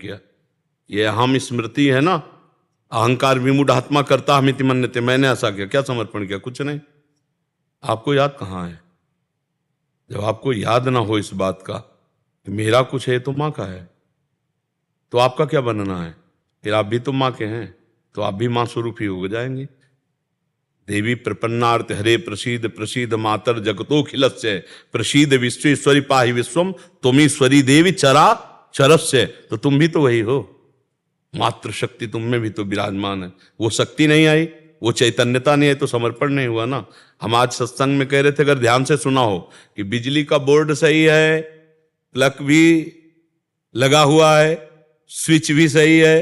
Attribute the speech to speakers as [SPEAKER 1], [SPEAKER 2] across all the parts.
[SPEAKER 1] किया? ये अहम स्मृति है ना, अहंकार विमूढ़ात्मा करता हमिति मन्यते, मैंने ऐसा किया, क्या समर्पण किया? कुछ नहीं। आपको याद कहाँ है? जब आपको याद ना हो इस बात का कि मेरा कुछ है तो माँ का है, तो आपका क्या बनना है? फिर आप भी तो माँ के हैं, तो आप भी माँ स्वरूप ही हो जाएंगे। देवी प्रपन्नार्थ हरे प्रसीद प्रसीद मातर जगतोखिलस्य प्रसीद विश्वेश्वरी पाहि विश्वम तुमीश्वरी देवी चरा चरस्य। तो तुम भी तो वही हो, मातृ शक्ति तुम में भी तो विराजमान है। वो शक्ति नहीं आई, वो चैतन्यता नहीं आई तो समर्पण नहीं हुआ ना। हम आज सत्संग में कह रहे थे, अगर ध्यान से सुना हो, कि बिजली का बोर्ड सही है, प्लग भी लगा हुआ है, स्विच भी सही है,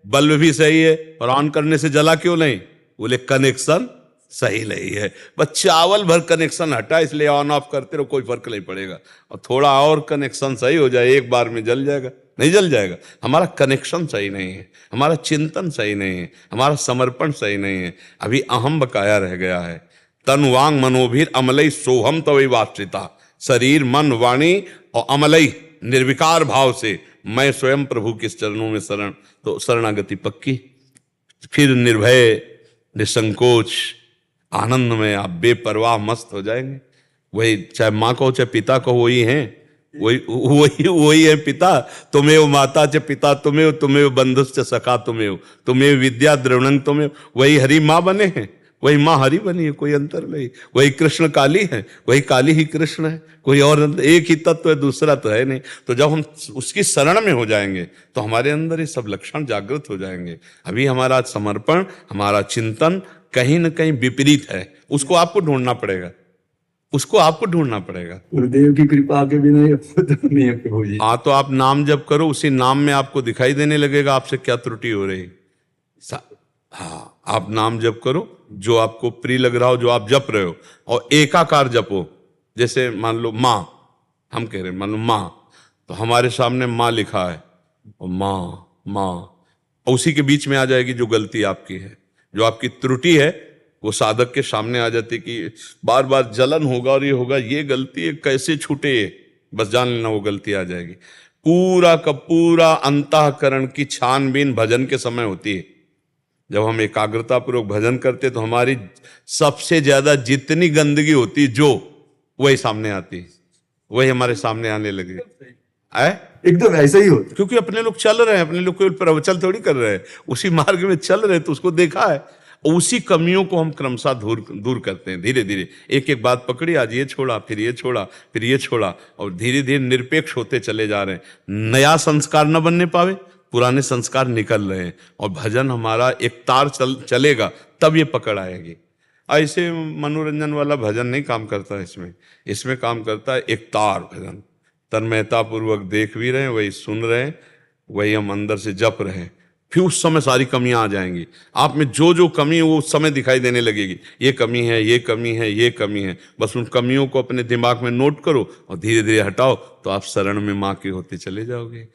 [SPEAKER 1] बल्ब भी सही है, और ऑन करने से जला क्यों नहीं? बोले कनेक्शन सही नहीं है। बस चावल भर कनेक्शन हटा, इसलिए ऑन ऑफ करते रहो, कोई फर्क नहीं पड़ेगा। और थोड़ा और कनेक्शन सही हो जाए, एक बार में जल जाएगा? नहीं जल जाएगा। हमारा कनेक्शन सही नहीं है, हमारा चिंतन सही नहीं है, हमारा समर्पण सही नहीं है। अभी अहम बकाया रह गया है। तन वांग मनोभीर अमलई सोहम तवै वाश्रिता। शरीर मन वाणी और अमलई निर्विकार भाव से मैं स्वयं प्रभु के चरणों में शरण, तो शरणागति पक्की। फिर निर्भय निसंकोच आनंद में आप बेपरवाह मस्त हो जाएंगे। वही, चाहे माँ को चाहे पिता को, वही हैं, वही है पिता। तुम्हें माता च पिता तुम्हें, तुम्हें बंधुश्च सखा तुम्हें, तुम्हें विद्या द्रवणंग तुम्हें। वही हरि माँ बने हैं, वही माँ हरि बनी है, कोई अंतर नहीं। वही कृष्ण काली है, वही काली ही कृष्ण है, कोई और एक ही तत्व है, दूसरा तो है नहीं। तो जब हम उसकी शरण में हो जाएंगे तो हमारे अंदर ये सब लक्षण जागृत हो जाएंगे। अभी हमारा समर्पण, हमारा चिंतन कहीं ना कहीं विपरीत है, उसको आपको ढूंढना पड़ेगा, उसको आपको ढूंढना पड़ेगा।
[SPEAKER 2] गुरुदेव की कृपा के बिना ये नहीं है प्रभु जी।
[SPEAKER 1] हाँ, तो आप नाम जप करो, उसी नाम में आपको दिखाई देने लगेगा आपसे क्या त्रुटि हो रही। हाँ, आप नाम जप करो, जो आपको प्रिय लग रहा हो, जो आप जप रहे हो, और एकाकार जपो। जैसे मान लो माँ, हम कह रहे हैं मान लो माँ, तो हमारे सामने माँ लिखा है, और माँ माँ, और उसी के बीच में आ जाएगी जो गलती आपकी है, जो आपकी त्रुटि है, वो साधक के सामने आ जाती कि बार बार जलन होगा और ये होगा, ये गलती है, कैसे छूटे ये, बस जान लेना वो गलती आ जाएगी। पूरा का पूरा अंतःकरण की छानबीन भजन के समय होती है। जब हम एकाग्रता पूर्वक भजन करते तो हमारी सबसे ज्यादा जितनी गंदगी होती जो, वही सामने आती, वही हमारे सामने आने लगे।
[SPEAKER 2] एकदम ऐसा ही होता,
[SPEAKER 1] क्योंकि अपने लोग चल रहे हैं, अपने लोग कोई प्रवचन थोड़ी कर रहे हैं, उसी मार्ग में चल रहे हैं, तो उसको देखा है, और उसी कमियों को हम क्रमशः दूर करते हैं। धीरे धीरे एक एक बात पकड़ी, आज ये छोड़ा, फिर ये छोड़ा, फिर ये छोड़ा, और धीरे धीरे निरपेक्ष होते चले जा रहे हैं। नया संस्कार न बनने पावे, पुराने संस्कार निकल रहे हैं, और भजन हमारा एक तार चलेगा, तब ये पकड़ आएगी। ऐसे मनोरंजन वाला भजन नहीं काम करता इसमें काम करता है एक तार भजन। तन्मयता पूर्वक देख भी रहे हैं, वही सुन रहे हैं, वही हम अंदर से जप रहे हैं। फिर उस समय सारी कमियां आ जाएंगी आप में, जो जो कमी है वो उस समय दिखाई देने लगेगी। ये कमी है, ये कमी है, ये कमी है। बस उन कमियों को अपने दिमाग में नोट करो और धीरे धीरे हटाओ, तो आप शरण में माँ के होते चले जाओगे।